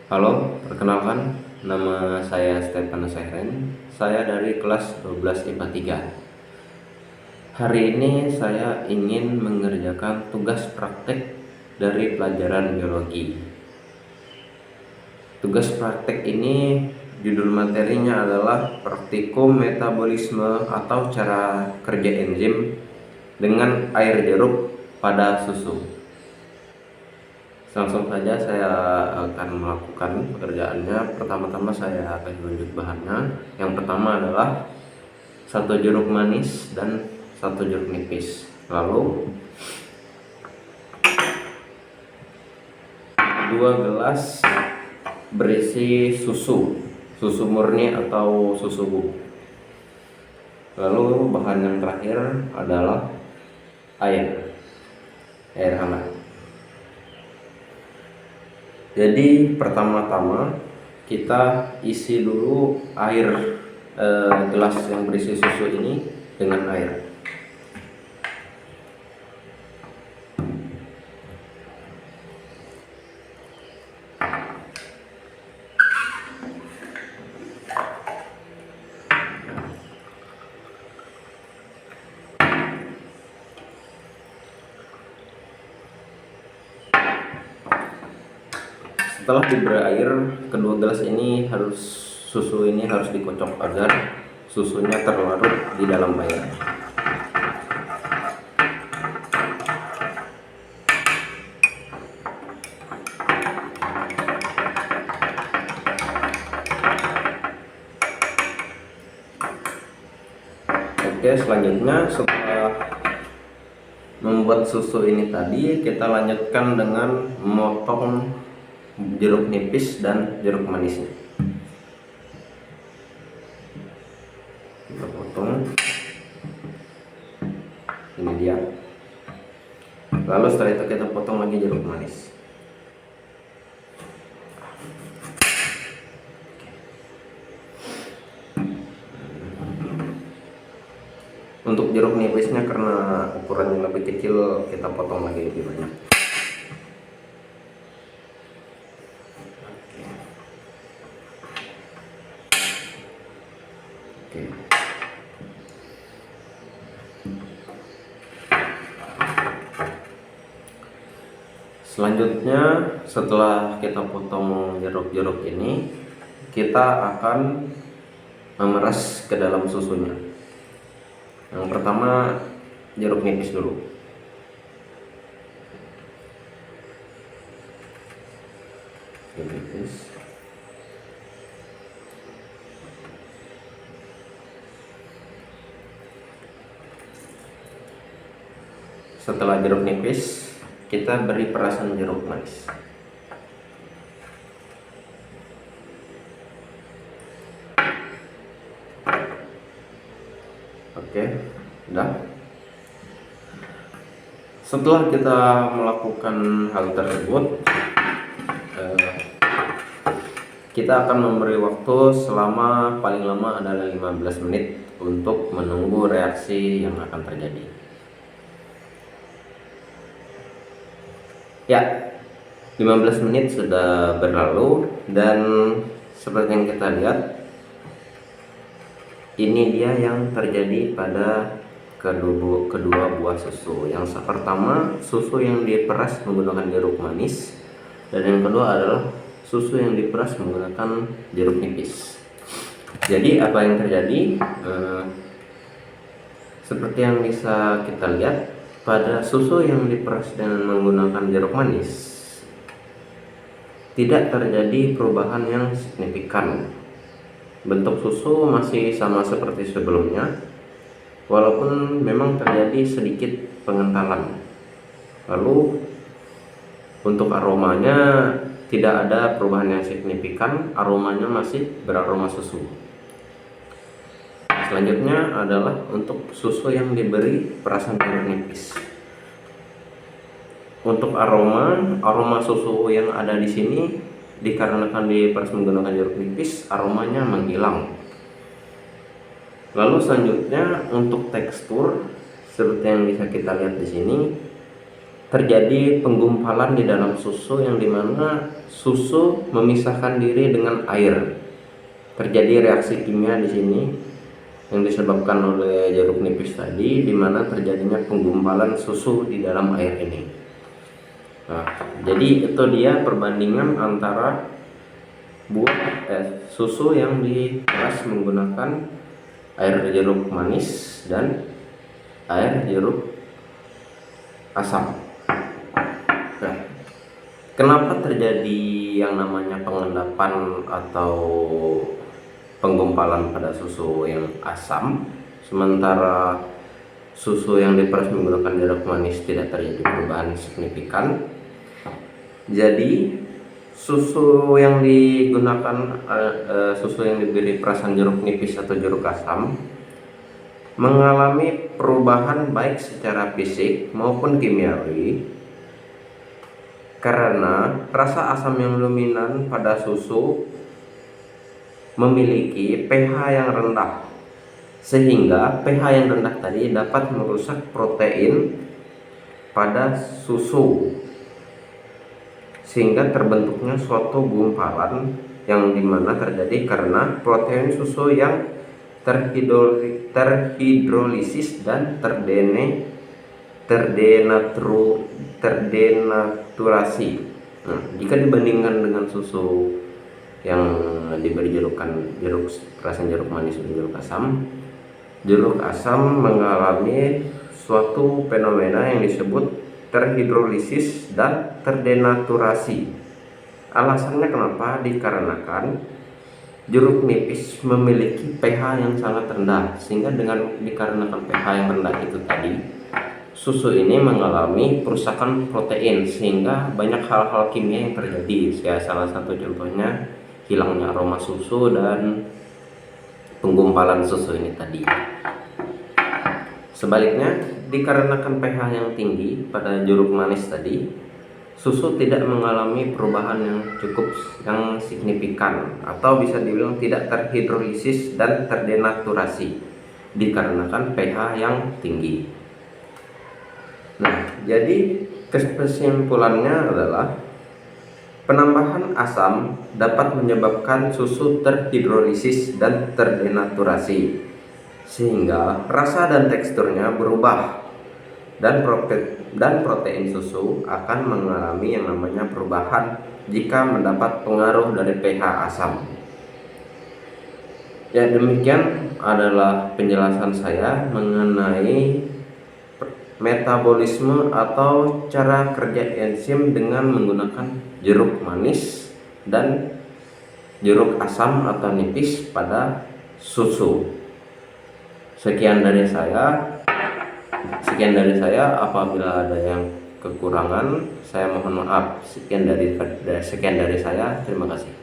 Halo, perkenalkan, nama saya Stefanus Sehren. Saya dari kelas 12 IPA 3. Hari ini saya ingin mengerjakan tugas praktek dari pelajaran biologi. Tugas praktek ini judul materinya adalah praktikum metabolisme atau cara kerja enzim dengan air jeruk pada susu. Langsung saja saya akan melakukan pekerjaannya. Pertama-tama saya akan menunjuk bahannya. Yang pertama adalah 1 jeruk manis dan 1 jeruk nipis. Lalu 2 gelas berisi susu murni atau susu bubuk. Lalu bahan yang terakhir adalah air hangat. Jadi pertama-tama kita isi dulu air gelas yang berisi susu ini dengan air. Setelah diberi air, kedua gelas ini susu ini harus dikocok agar susunya terlarut di dalam air. Oke, selanjutnya setelah membuat susu ini tadi, kita lanjutkan dengan memotong jeruk nipis dan jeruk manisnya. Kita potong, ini dia. Lalu setelah itu kita potong lagi jeruk manis. Untuk jeruk nipisnya karena ukurannya lebih kecil, kita potong lagi lebih banyak. Oke. Selanjutnya, setelah kita potong jeruk-jeruk ini, kita akan memeras ke dalam susunya. Yang pertama, jeruk nipis dulu. Jeruk nipis. Setelah jeruk nipis, kita beri perasan jeruk manis. Oke, udah. Setelah kita melakukan hal tersebut, kita akan memberi waktu selama paling lama adalah 15 menit untuk menunggu reaksi yang akan terjadi. Ya, 15 menit sudah berlalu dan seperti yang kita lihat, ini dia yang terjadi pada kedua buah susu. Yang pertama, susu yang diperas menggunakan jeruk manis, dan yang kedua adalah susu yang diperas menggunakan jeruk nipis. Jadi apa yang terjadi? Seperti yang bisa kita lihat, pada susu yang diperas dengan menggunakan jeruk manis tidak terjadi perubahan yang signifikan. Bentuk susu masih sama seperti sebelumnya, walaupun memang terjadi sedikit pengentalan. Lalu untuk aromanya tidak ada perubahan yang signifikan, aromanya masih beraroma susu. Selanjutnya adalah untuk susu yang diberi perasan jeruk nipis. Untuk aroma susu yang ada di sini dikarenakan diperas menggunakan jeruk nipis, aromanya menghilang. Lalu selanjutnya untuk tekstur, seperti yang bisa kita lihat di sini, terjadi penggumpalan di dalam susu yang dimana susu memisahkan diri dengan air. Terjadi reaksi kimia di sini yang disebabkan oleh jeruk nipis tadi, dimana terjadinya penggumpalan susu di dalam air ini. Nah, jadi itu dia perbandingan antara susu yang diperas menggunakan air jeruk manis dan air jeruk asam. Nah, kenapa terjadi yang namanya pengendapan atau penggumpalan pada susu yang asam, sementara susu yang diperas menggunakan jeruk manis tidak terjadi perubahan signifikan? Jadi susu yang digunakan susu yang diberi perasan jeruk nipis atau jeruk asam mengalami perubahan baik secara fisik maupun kimiawi karena rasa asam yang dominan pada susu memiliki pH yang rendah, sehingga pH yang rendah tadi dapat merusak protein pada susu sehingga terbentuknya suatu gumpalan yang dimana terjadi karena protein susu yang terhidrolisis dan terdenaturasi. Nah, jika dibandingkan dengan susu yang diberi perasan jeruk manis dan jeruk asam mengalami suatu fenomena yang disebut terhidrolisis dan terdenaturasi. Alasannya kenapa? Dikarenakan jeruk nipis memiliki pH yang sangat rendah, sehingga dikarenakan pH yang rendah itu tadi, susu ini mengalami perusakan protein sehingga banyak hal-hal kimia yang terjadi. Ya, salah satu contohnya hilangnya aroma susu dan penggumpalan susu ini tadi. Sebaliknya, dikarenakan pH yang tinggi pada jeruk manis tadi, susu tidak mengalami perubahan yang signifikan atau bisa dibilang tidak terhidrolisis dan terdenaturasi dikarenakan pH yang tinggi. Nah, jadi kesimpulannya adalah penambahan asam dapat menyebabkan susu terhidrolisis dan terdenaturasi sehingga rasa dan teksturnya berubah, dan protein susu akan mengalami yang namanya perubahan jika mendapat pengaruh dari pH asam. Ya, demikian adalah penjelasan saya mengenai metabolisme atau cara kerja enzim dengan menggunakan jeruk manis dan jeruk asam atau nipis pada susu. Sekian dari saya. Apabila ada yang kekurangan, saya mohon maaf. Sekian dari saya. Terima kasih.